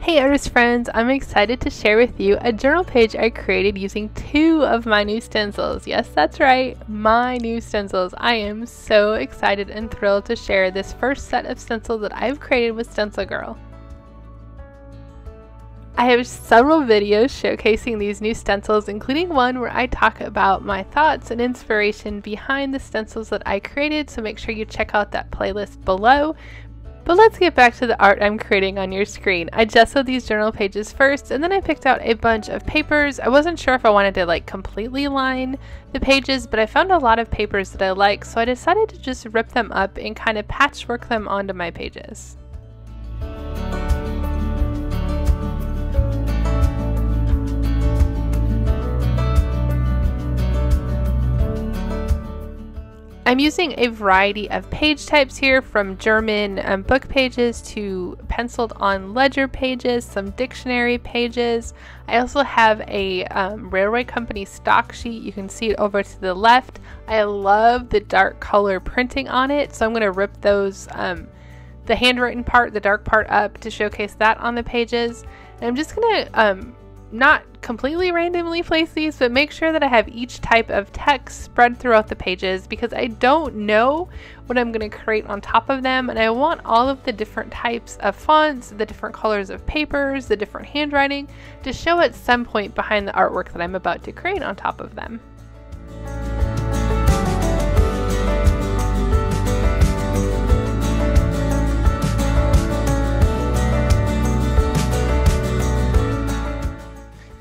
Hey artist friends, I'm excited to share with you a journal page I created using 2 of my new stencils. Yes, that's right, my new stencils. I am so excited and thrilled to share this first set of stencils that I've created with StencilGirl. I have several videos showcasing these new stencils, including one where I talk about my thoughts and inspiration behind the stencils that I created, so make sure you check out that playlist below. But let's get back to the art I'm creating on your screen. I gessoed these journal pages first, and then I picked out a bunch of papers. I wasn't sure if I wanted to completely line the pages, but I found a lot of papers that I like, so I decided to just rip them up and kind of patchwork them onto my pages. I'm using a variety of page types here, from German book pages to penciled on ledger pages, some dictionary pages. I also have a railway company stock sheet. You can see it over to the left. I love the dark color printing on it, so I'm going to rip those, the handwritten part, the dark part up to showcase that on the pages. And I'm just going to not completely randomly place these, but make sure that I have each type of text spread throughout the pages, because I don't know what I'm going to create on top of them, and I want all of the different types of fonts, the different colors of papers, the different handwriting to show at some point behind the artwork that I'm about to create on top of them.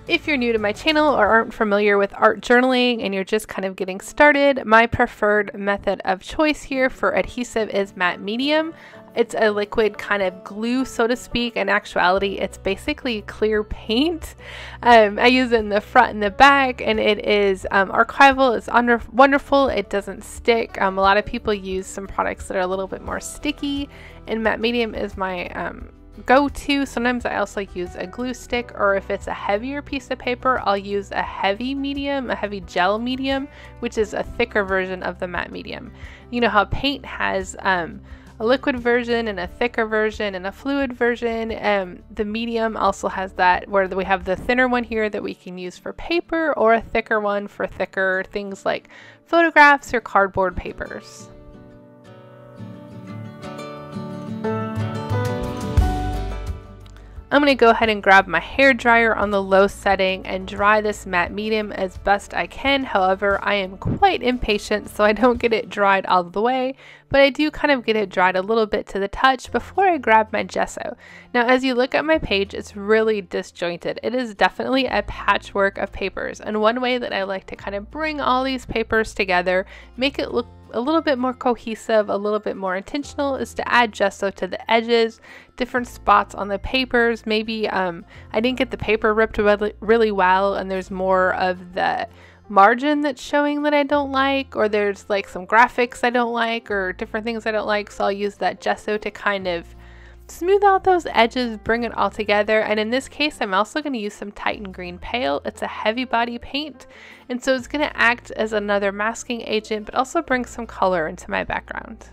If you're new to my channel or aren't familiar with art journaling and you're just kind of getting started, my preferred method of choice here for adhesive is matte medium. It's a liquid kind of glue, so to speak. In actuality, it's basically clear paint. I use it in the front and the back, and it is archival. It's wonderful. It doesn't stick. A lot of people use some products that are a little bit more sticky, and matte medium is my go-to. Sometimes I also use a glue stick, or if it's a heavier piece of paper, I'll use a heavy medium, a heavy gel medium, which is a thicker version of the matte medium. You know how paint has a liquid version and a thicker version and a fluid version. The medium also has that, where we have the thinner one here that we can use for paper, or a thicker one for thicker things like photographs or cardboard papers. I'm going to go ahead and grab my hair dryer on the low setting and dry this matte medium as best I can. However, I am quite impatient, so I don't get it dried all the way, but I do kind of get it dried a little bit to the touch before I grab my gesso. Now, as you look at my page, it's really disjointed. It is definitely a patchwork of papers, and one way that I like to kind of bring all these papers together, make it look a little bit more cohesive, a little bit more intentional, is to add gesso to the edges, different spots on the papers. Maybe I didn't get the paper ripped really well, and there's more of the margin that's showing that I don't like, or there's like some graphics I don't like, or different things I don't like, so I'll use that gesso to kind of smooth out those edges, bring it all together. And in this case, I'm also going to use some Titan Green Pale. It's a heavy body paint, and so it's going to act as another masking agent, but also bring some color into my background.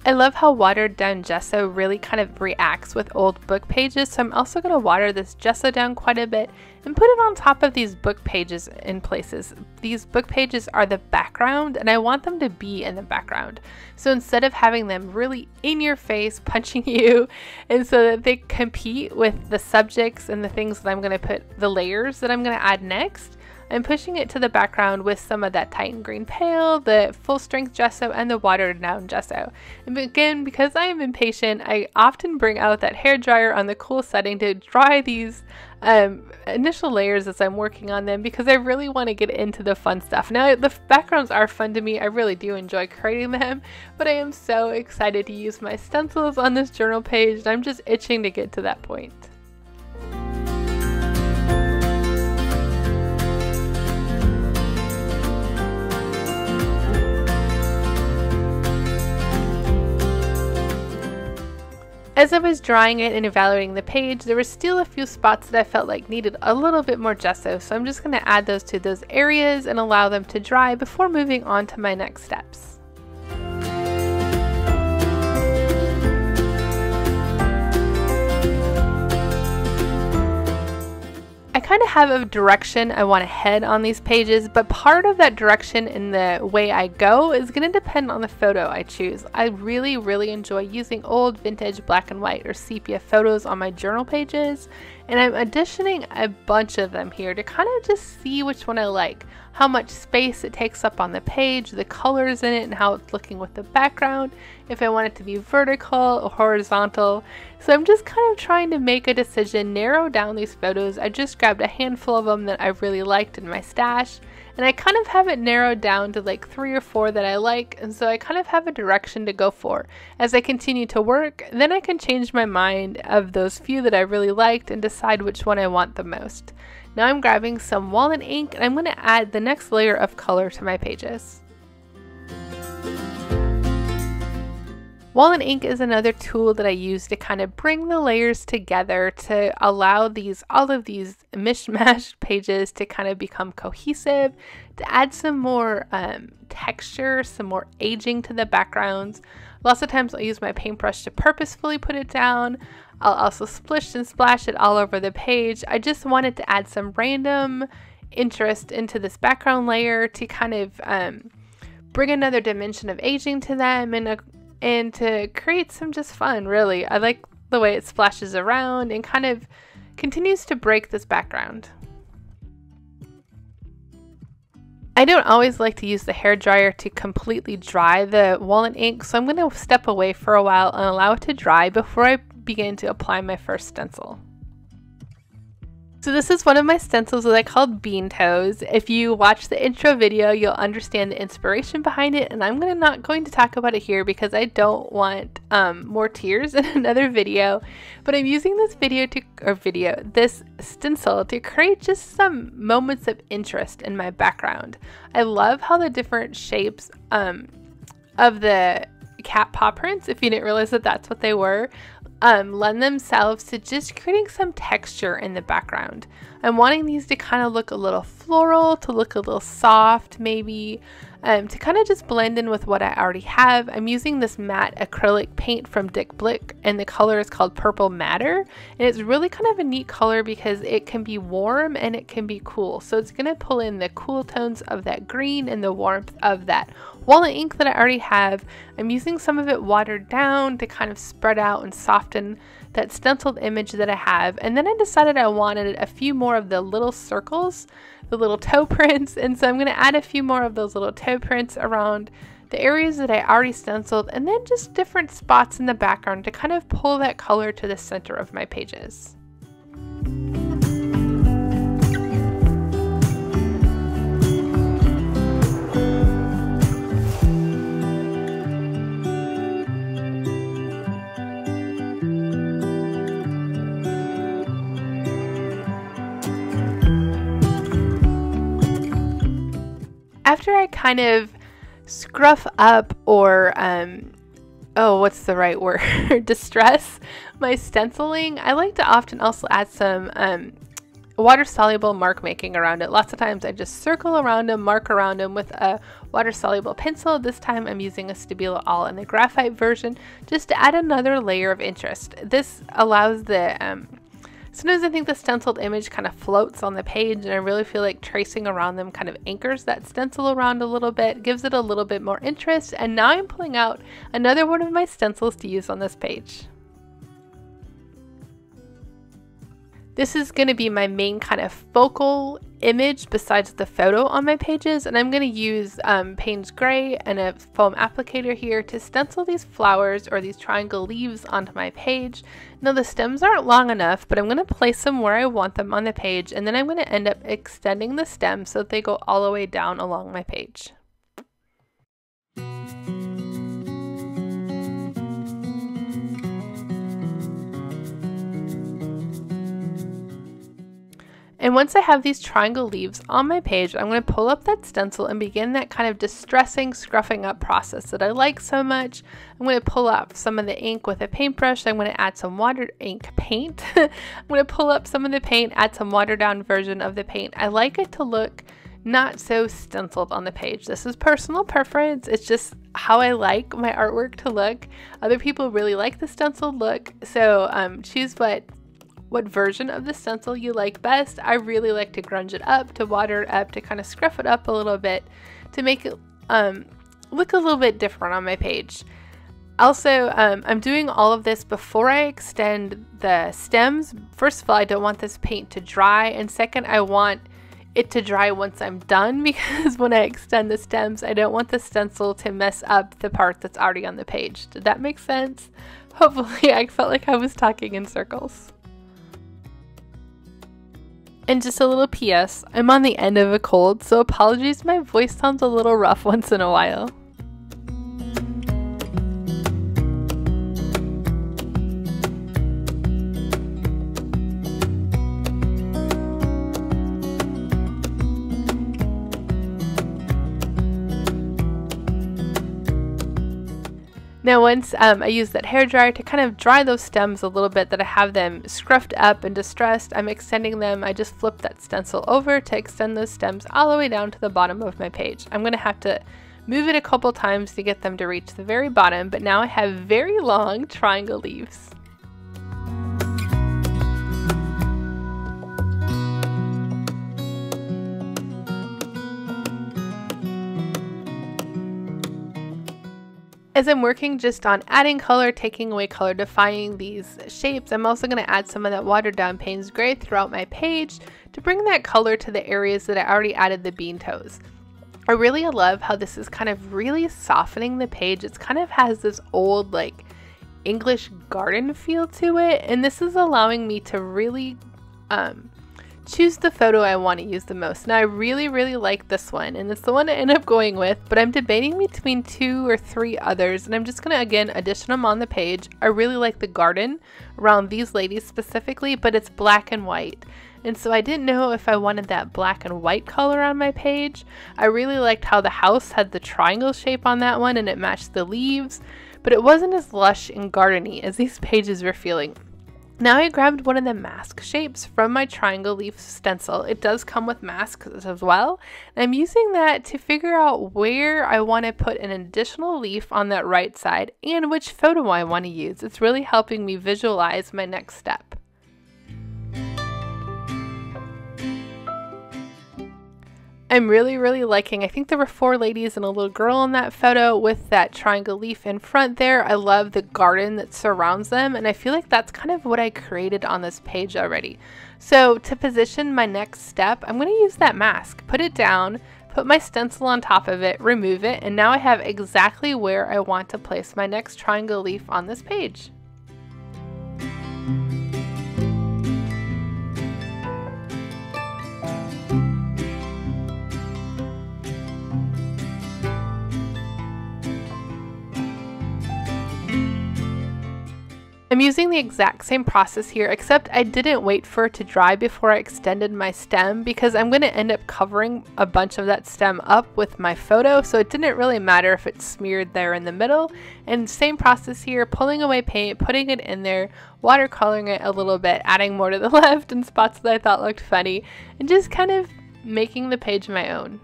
I love how watered down gesso really kind of reacts with old book pages, so I'm also going to water this gesso down quite a bit and put it on top of these book pages in places. These book pages are the background, and I want them to be in the background. So instead of having them really in your face, punching you, and so that they compete with the subjects and the things that I'm going to put, the layers that I'm going to add next, I'm pushing it to the background with some of that Titan Green Pale, the full strength gesso, and the watered down gesso. And again, because I am impatient, I often bring out that hair dryer on the cool setting to dry these initial layers as I'm working on them, because I really want to get into the fun stuff. Now, the backgrounds are fun to me. I really do enjoy creating them, but I am so excited to use my stencils on this journal page, and I'm just itching to get to that point. As I was drawing it and evaluating the page, there were still a few spots that I felt like needed a little bit more gesso, so I'm just going to add those to those areas and allow them to dry before moving on to my next steps. kind of have a direction I want to head on these pages, but part of that direction and the way I go is going to depend on the photo I choose. I really enjoy using old vintage black and white or sepia photos on my journal pages, and I'm auditioning a bunch of them here to kind of just see which one I like, how much space it takes up on the page, the colors in it, and how it's looking with the background, if I want it to be vertical or horizontal. So I'm just kind of trying to make a decision, narrow down these photos. I just grabbed a handful of them that I really liked in my stash, and I kind of have it narrowed down to like 3 or 4 that I like, and so I kind of have a direction to go for. As I continue to work, then I can change my mind of those few that I really liked and decide which one I want the most. Now I'm grabbing some walnut ink, and I'm going to add the next layer of color to my pages. Walnut ink is another tool that I use to kind of bring the layers together to allow all of these mishmashed pages to kind of become cohesive, to add some more texture, some more aging to the backgrounds. Lots of times I'll use my paintbrush to purposefully put it down. I'll also splish and splash it all over the page. I just wanted to add some random interest into this background layer to kind of bring another dimension of aging to them and to create some just fun, really. I like the way it splashes around and kind of continues to break this background. I don't always like to use the hairdryer to completely dry the walnut ink, so I'm going to step away for a while and allow it to dry before I begin to apply my first stencil. So this is one of my stencils that I called Bean Toes. If you watch the intro video, you'll understand the inspiration behind it, and I'm not going to talk about it here because I don't want more tears in another video. But I'm using this this stencil to create just some moments of interest in my background. I love how the different shapes of the cat paw prints, if you didn't realize that that's what they were, lend themselves to just creating some texture in the background. I'm wanting these to kind of look a little floral, to look a little soft maybe, to kind of just blend in with what I already have. I'm using this matte acrylic paint from Dick Blick, and the color is called Purple Matter, and it's really kind of a neat color because it can be warm and it can be cool. So it's going to pull in the cool tones of that green and the warmth of that walnut ink that I already have. I'm using some of it watered down to kind of spread out and soften that stenciled image that I have. And then I decided I wanted a few more of the little circles, the little toe prints, and so I'm going to add a few more of those little toe prints around the areas that I already stenciled, and then just different spots in the background to kind of pull that color to the center of my pages. After I kind of scruff up or, what's the right word, distress my stenciling, I like to often also add some water-soluble mark making around it. Lots of times I just circle around them, mark around them with a water-soluble pencil. This time I'm using a Stabilo All in the graphite version just to add another layer of interest. This allows the sometimes I think the stenciled image kind of floats on the page, and I really feel like tracing around them kind of anchors that stencil around a little bit, gives it a little bit more interest. And now I'm pulling out another one of my stencils to use on this page. This is going to be my main kind of focal image besides the photo on my pages, and I'm going to use Payne's Gray and a foam applicator here to stencil these flowers or these triangle leaves onto my page. Now the stems aren't long enough, but I'm going to place them where I want them on the page, and then I'm going to end up extending the stems so that they go all the way down along my page. And once I have these triangle leaves on my page, I'm going to pull up that stencil and begin that kind of distressing scruffing up process that I like so much. I'm going to pull up some of the ink with a paintbrush. I'm going to add some water ink paint. I'm going to pull up some of the paint, add some watered down version of the paint. I like it to look not so stenciled on the page. This is personal preference. It's just how I like my artwork to look. Other people really like the stenciled look, so choose what what version of the stencil you like best. I really like to grunge it up, to water it up, to kind of scruff it up a little bit, to make it look a little bit different on my page. Also, I'm doing all of this before I extend the stems. First of all, I don't want this paint to dry, and second, I want it to dry once I'm done, because when I extend the stems, I don't want the stencil to mess up the part that's already on the page. Did that make sense? Hopefully. I felt like I was talking in circles. And just a little PS, I'm on the end of a cold, so apologies, my voice sounds a little rough once in a while. Now once I use that hairdryer to kind of dry those stems a little bit, that I have them scruffed up and distressed, I'm extending them. I just flip that stencil over to extend those stems all the way down to the bottom of my page. I'm going to have to move it a couple times to get them to reach the very bottom, but now I have very long triangle leaves. As I'm working just on adding color, taking away color, defining these shapes, I'm also going to add some of that watered down Payne's Gray throughout my page to bring that color to the areas that I already added the bean toes. I really love how this is kind of really softening the page. It kind of has this old like English garden feel to it, and this is allowing me to really choose the photo I want to use the most. Now I really like this one, and it's the one I end up going with, but I'm debating between 2 or 3 others, and I'm just going to again addition them on the page. I really like the garden around these ladies specifically, but it's black and white, and so I didn't know if I wanted that black and white color on my page. I really liked how the house had the triangle shape on that one and it matched the leaves, but it wasn't as lush and gardeny as these pages were feeling. Now I grabbed one of the mask shapes from my triangle leaf stencil. It does come with masks as well. And I'm using that to figure out where I want to put an additional leaf on that right side and which photo I want to use. It's really helping me visualize my next step. I'm really liking, I think there were 4 ladies and a little girl in that photo with that triangle leaf in front there. I love the garden that surrounds them, and I feel like that's kind of what I created on this page already. So to position my next step, I'm going to use that mask, put it down, put my stencil on top of it, remove it, and now I have exactly where I want to place my next triangle leaf on this page. I'm using the exact same process here, except I didn't wait for it to dry before I extended my stem, because I'm going to end up covering a bunch of that stem up with my photo, so it didn't really matter if it's smeared there in the middle. And same process here, pulling away paint, putting it in there, watercoloring it a little bit, adding more to the left in spots that I thought looked funny, and just kind of making the page my own.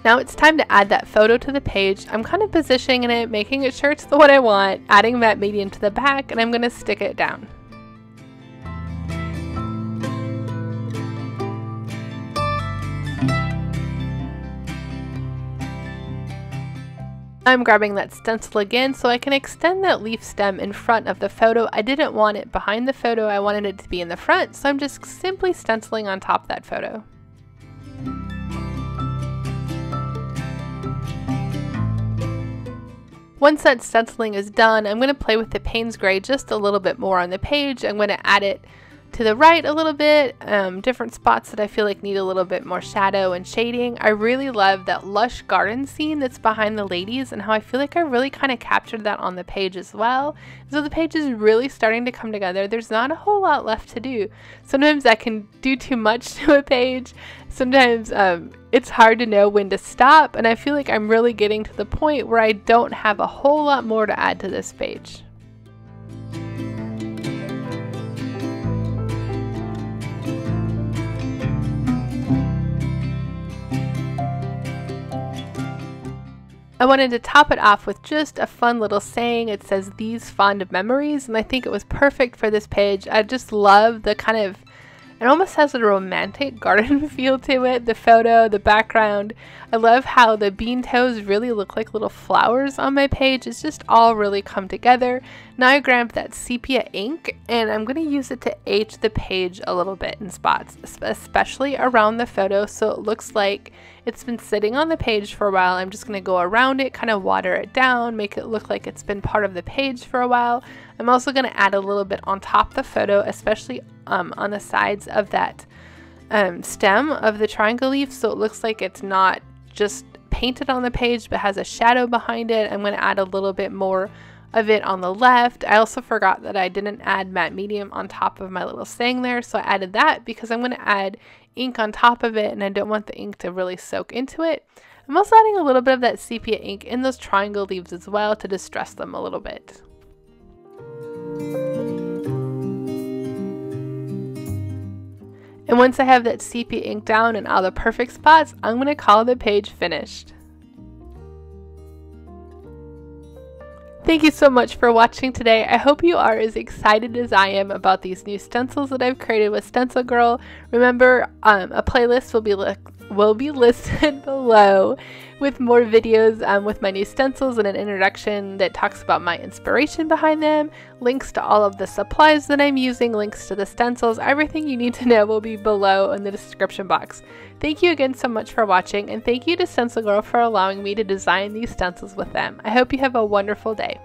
Now it's time to add that photo to the page. I'm kind of positioning it, making it sure it's the one I want, adding that medium to the back, and I'm going to stick it down. I'm grabbing that stencil again so I can extend that leaf stem in front of the photo. I didn't want it behind the photo, I wanted it to be in the front, so I'm just simply stenciling on top of that photo. Once that stenciling is done, I'm going to play with the Payne's Gray just a little bit more on the page. I'm going to add it to the right a little bit, different spots that I feel like need a little bit more shadow and shading. I really love that lush garden scene that's behind the ladies and how I feel like I really kind of captured that on the page as well. So the page is really starting to come together. There's not a whole lot left to do. Sometimes I can do too much to a page. Sometimes it's hard to know when to stop, and I feel like I'm really getting to the point where I don't have a whole lot more to add to this page. I wanted to top it off with just a fun little saying. It says, "These fond memories," and I think it was perfect for this page. I just love the kind of, it almost has a romantic garden feel to it. The photo, the background. I love how the bean toes really look like little flowers on my page. It's just all really come together. Now I grabbed that sepia ink and I'm going to use it to age the page a little bit in spots, especially around the photo, so it looks like it's been sitting on the page for a while. I'm just going to go around it, kind of water it down, make it look like it's been part of the page for a while. I'm also going to add a little bit on top of the photo, especially on the sides of that stem of the triangle leaf, so it looks like it's not just painted on the page but has a shadow behind it. I'm going to add a little bit more of it on the left. I also forgot that I didn't add matte medium on top of my little saying there, so I added that because I'm going to add ink on top of it and I don't want the ink to really soak into it. I'm also adding a little bit of that sepia ink in those triangle leaves as well to distress them a little bit. And once I have that sepia ink down in all the perfect spots, I'm going to call the page finished. Thank you so much for watching today. I hope you are as excited as I am about these new stencils that I've created with StencilGirl. Remember, a playlist will be listed below with more videos with my new stencils and an introduction that talks about my inspiration behind them, links to all of the supplies that I'm using, links to the stencils. Everything you need to know will be below in the description box. Thank you again so much for watching, and thank you to StencilGirl for allowing me to design these stencils with them. I hope you have a wonderful day.